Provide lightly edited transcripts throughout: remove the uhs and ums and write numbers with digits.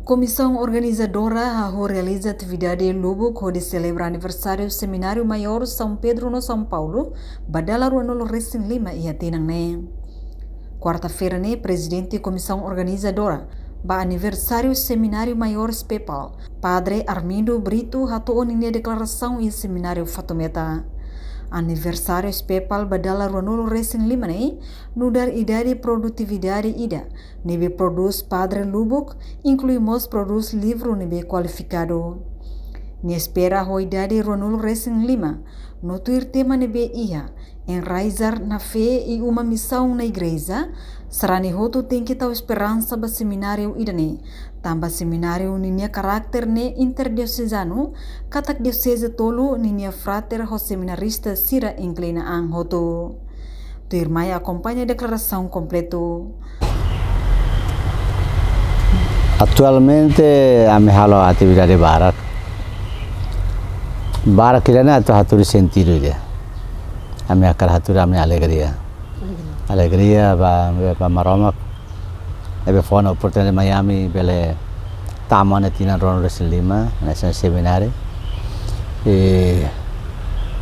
Comissão organizadora realiza atividade em Lubuk onde celebra aniversário Seminário Maior São Pedro no São Paulo, badala Ruanolo Racing Lima e Atenang. Quarta-feira, presidente Comissão Organizadora, ba aniversário Seminário Maior SPEPAL, Padre Armindo Brito hatoon ini declaração e Seminário Fatometa. Aniversário SPEPAL badala Ruanolo Racing Lima nudar idade produtividade ida, nebe produz Padre Lubuk, incluímos produz livro nebe qualificado. Ni espera ho idade Ruanolo Racing Lima, notuir tema nebe ia, enraizar na fé e uma missão na igreja, serani hoto tem que tal esperança ba seminário idane, tamba seminário ninia karakter ne interdiocesano, katak diocese tolo ninia frater ho seminarista sira inclina ang hoto. Tuirmai acompanha a declaração completo. Atualmente a halo atividade barak. Barak kirana atu haturi sentido dia. Ame akar haturi ame alegria. Alegria ba maromak. Ebe fona oportunidade Miami bele taman tina Ruanolo Racing Lima nessa seminário. E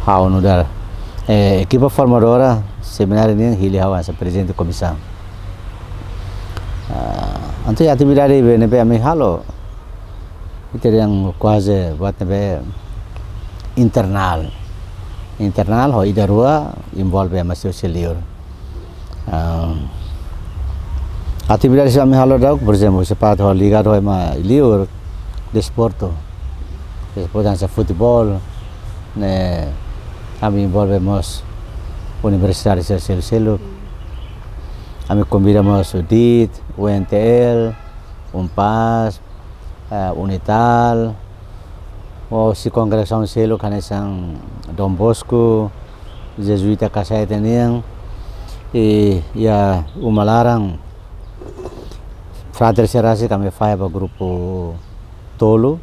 hau nudar equipa formadora seminário ini hili hawa sa presidente comissão. Antu atividade nebe ame halo. Itu yang quase buat nebe internal ho ida rua involve ama sosial. Atividade ame halo dak por exemplo sepat ho ligado ho ma liur desporto dança futebol ne kami envolvemos Universidade Selo kami convidamos UDIT, UNTL, UNPAS, Unital, si Congregação Selo kanesang Dom Bosco, Jesuita Kasai Teniang, e ya umalarang Frater Serasi kami fai ba grupo Tolo,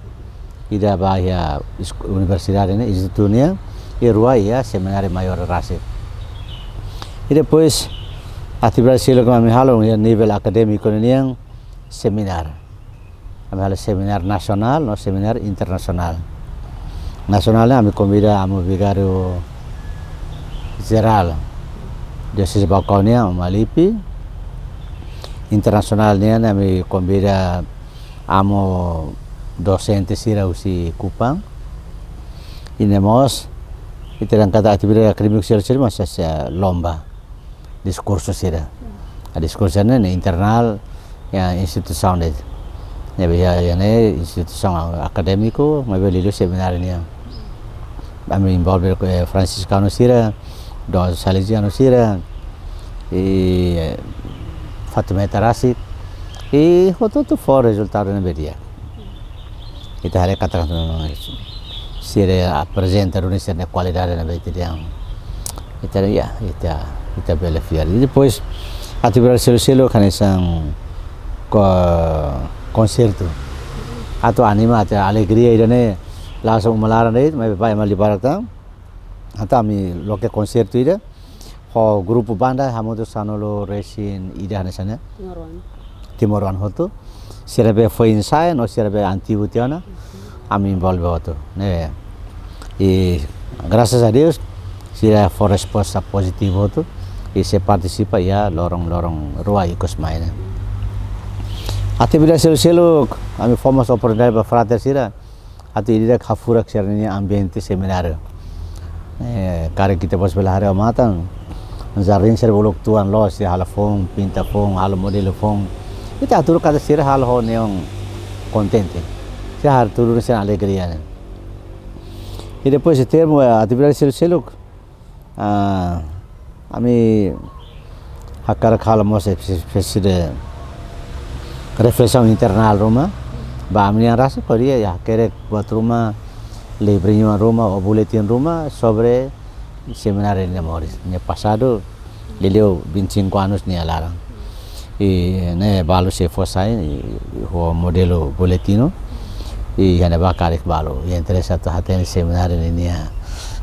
ida bahia universidade ne institutnya, e rua ya Seminário Maior Racing. E depois atividade selo kami halo ya nível acadêmico niang seminar. Kami halo seminar nasional no seminar internasional. Nasionalnya kami convida amo vigário geral Diocese Bacaunia Malipi. Internasionalnya kami convida amo docente sira usi Kupang. Inemos itu dan kata atividade acadêmico sira masih lomba diskursus sira. Diskursusnya internal ya institusi deh. Ya institusi akademiko, mabelilu seminar ini. Kami involve Franciscano sira, Don Salesiano sira, e Fatometa Racing, e tudo for resultado na beria. Kita hari katakan sira apresenta Indonesia na qualidade na beria. Kita bela fiar. E depois atividade selo kanesang concerto atau anima atau alegria idane langsung melaran deh mai pai mal libarata atau ami loke concerto ida ho grupo banda hamoto sanolo Racing ida hanesanya Timoruan hoto sirabe foi ensaio no sirabe antigo tiana ami envolve hoto né e graças a Deus sira for resposta positiva hoto e se participa ya lorong rua ikut main. Atividade selo kami fomos oportunidade para frater sira atau ida khafurak sirnya ambiente seminário. Kare kita pos belahare amatan zarin ser bolok tuan lo si hala fong pinta fong hala modelo fong kita atur kada sira hal ho neong contente. Si har turun sen alegria. E depois de termo atividade selo kami hakar khalamos espécie reflexão internal Roma, kami yang rasa Korea ya kerek buat rumah librenya Roma o boletim Roma sobre seminário de memórias. Ne passado leleu 25 anos ni alarang. E ne balu se fosai o modelo boletino e hana ba karek balu. E interessa to haten seminário ni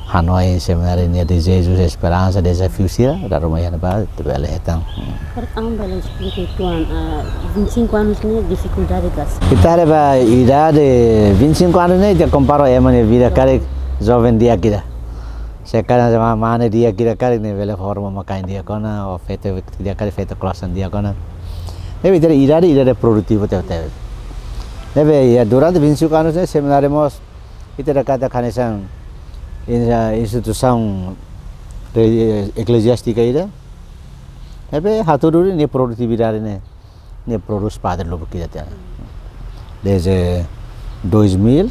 Hanoi seminário de desejos, esperança, desafios sira da rumah yang ba tebele hetang. Pertama balance tuan 25 anos né dificuldade gas. Kita ada idade 25 anos né já comparo emane vida kare jovem dia kira. Sekarang sama mana dia kira kare ne vele forma makain dia kona o fete dia kare fete kelasan dia kona. Tapi dari idade produktif teh. Tapi ya durante 25 anos né seminário mos itu kata kanesan instituição eclesiástica ida. Tapi haturu ni produtividade ne produz padre lobo kita tem. Desde 2000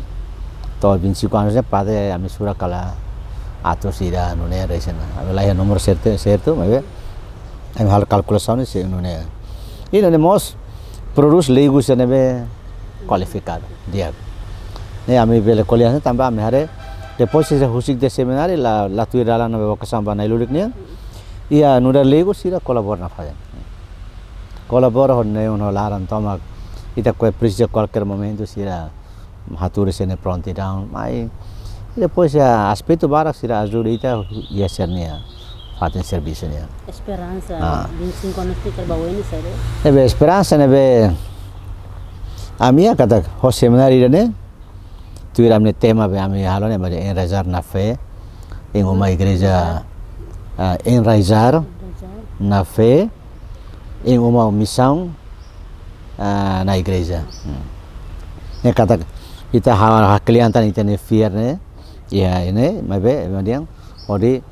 até 25 anos né padre a mistura kala atos ida no ne resena. Lá é número certo, mas é hal calculação se no ne. E no mos produz leigos ne be qualificado dia. Ne ami bele kuliahnya tambah ami hare depois se husik de seminário la tuirala no vocação ba nailurik ne. Ia nuda lego sira colabora na fazenda. Colabora honne uno laran toma ita ko precisa qualquer momento sira haturi sene prontidão, mas depois a aspecto bara sira ajuda ita ia sernia fazem serviço ne. Esperança 25 anos que trabalhou ini sabe. Ebe esperança nebe a minha kata ho seminário ne tuiram ne tema be ami halo ne bade enraizar na fé em uma igreja enraizar na fé em uma missão na igreja. Ne kata kita hakliantan ita ne fear ne ya ini mabe madiang odi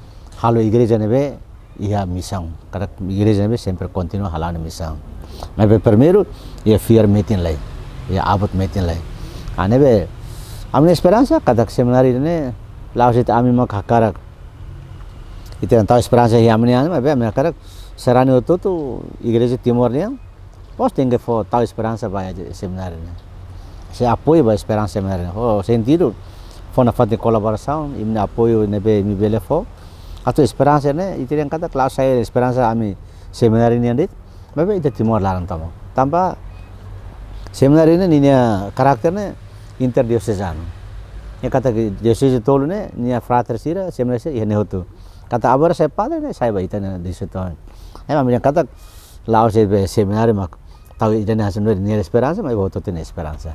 halo igreja ne be ia missão. Kada igreja ne be sempre continua halana missão. Mabe primeiro ia fear meeting lai. Ya abot meeting lai. Ane be amne esperança kata seminário ne lausit ami mak hakarak itu yang tahu esperança yang amne ane mabe amne hakarak serani itu tu igreja timor ne pos tinggal fo tahu esperança vai seminário ne se apoio vai esperança seminário oh sentido fo na fate colaboração imne apoio ne be mi bele fo atau esperança ne itu yang kata kelas saya esperança ami seminário ne andit mabe itu timor larang tamo tanpa seminário ne ninya karakter ne interdiocesano. Ya kata diocese tolu ne nia frater sira seminário ia ne hotu. Kata abora saya padre ne saya baita ne di situ. Emang dia kata lao se be seminário mak tahu ida ne hasan nia esperança mas hotu tem esperança.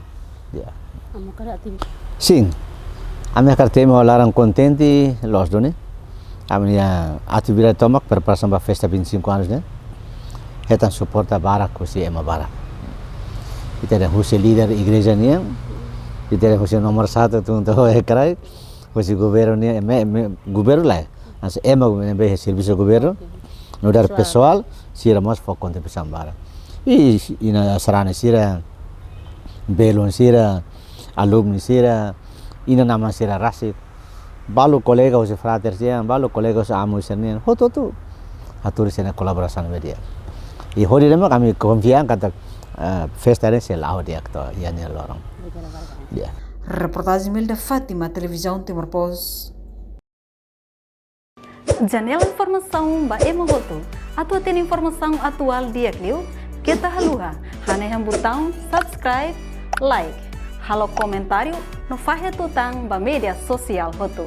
Ya. Amo kada tim. Sim. Ame cartemo larang contente los done. Amnia atividade tomak preparação para festa 25 anos ne. Etan suporta barak kusi ema barak. Kita ada husi líder igreja nia. Kita ada husi nomor 1 tu untuk ekrai. Husi governo nia governo lá. As ema be serviço governo. No dar pessoal sira mas foco conte pesambara. E ina sarane sira belon sira alumni sira ina nama sira rasik. Balu kolega husi frater sira, balu kolega husi amu sira. Hoto tu atur sira kolaborasi media. E hori lema kami confian kata festa se lao dia kata ia ni lorong. Ya. Reportagem da Fátima, televisão Timor Post. Janela informação ba emogoto. Atua tem informação atual dia Clio. Kita haluha. Haneham botão subscribe, like. Halo comentário no fahe tutang ba media sosial hotu.